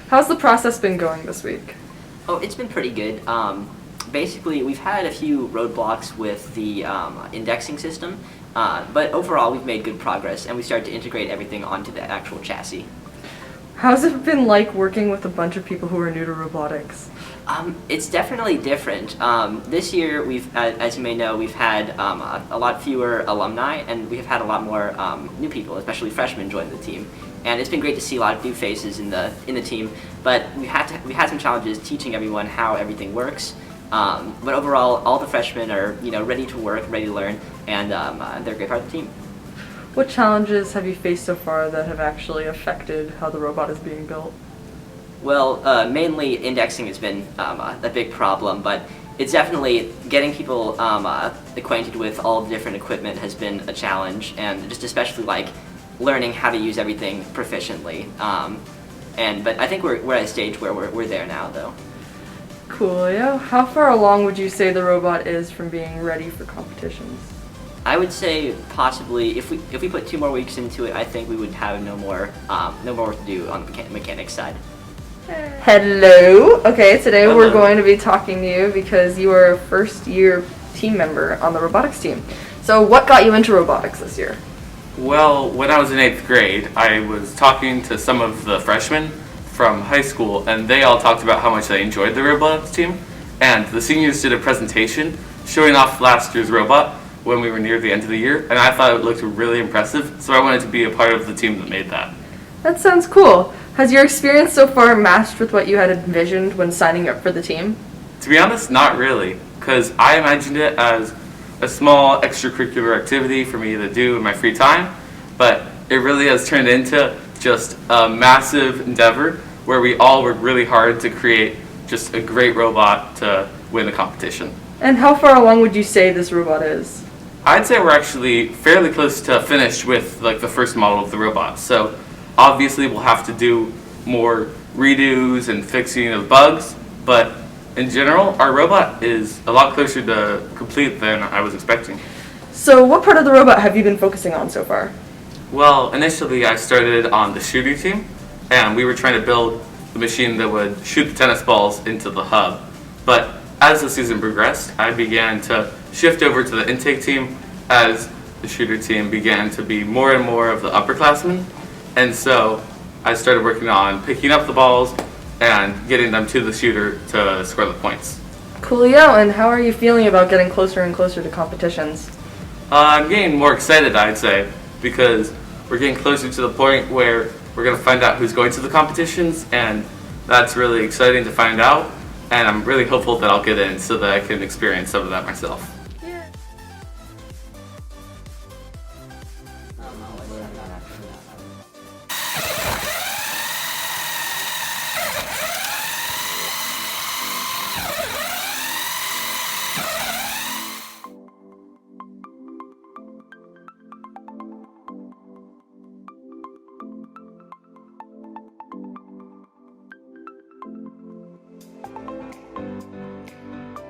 How's the process been going this week? Oh, it's been pretty good. Basically, we've had a few roadblocks with the indexing system, but overall we've made good progress, and we started to integrate everything onto the actual chassis. How's it been like working with a bunch of people who are new to robotics? It's definitely different. This year, as you may know, we've had a lot fewer alumni, and we've had a lot more new people, especially freshmen, join the team. And it's been great to see a lot of new faces in the team. But we had some challenges teaching everyone how everything works. But overall, all the freshmen are ready to work, ready to learn, and they're a great part of the team. What challenges have you faced so far that have actually affected how the robot is being built? Well, mainly indexing has been a big problem, but it's definitely getting people acquainted with all the different equipment has been a challenge, and just especially like learning how to use everything proficiently. But I think we're at a stage where we're there now, though. Coolio. How far along would you say the robot is from being ready for competitions? I would say possibly if we put 2 more weeks into it, I think we would have no more work to do on the mechanics side. Hello. Okay, today Hello. We're going to be talking to you because you are a first-year team member on the robotics team. So what got you into robotics this year? Well, when I was in 8th grade, I was talking to some of the freshmen from high school, and they all talked about how much they enjoyed the robotics team. And the seniors did a presentation showing off last year's robot when we were near the end of the year, and I thought it looked really impressive, so I wanted to be a part of the team that made that. That sounds cool. Has your experience so far matched with what you had envisioned when signing up for the team? To be honest, not really, because I imagined it as a small extracurricular activity for me to do in my free time, but it really has turned into just a massive endeavor where we all work really hard to create just a great robot to win the competition. And how far along would you say this robot is? I'd say we're actually fairly close to finished with like the first model of the robot. So obviously we'll have to do more redos and fixing of bugs, but in general, our robot is a lot closer to complete than I was expecting. So what part of the robot have you been focusing on so far? Well, initially I started on the shooter team, and we were trying to build the machine that would shoot the tennis balls into the hub. But as the season progressed, I began to shift over to the intake team as the shooter team began to be more and more of the upperclassmen. And so I started working on picking up the balls and getting them to the shooter to score the points. Coolio, and how are you feeling about getting closer and closer to competitions? I'm getting more excited, I'd say, because we're getting closer to the point where we're going to find out who's going to the competitions, and that's really exciting to find out, and I'm really hopeful that I'll get in so that I can experience some of that myself.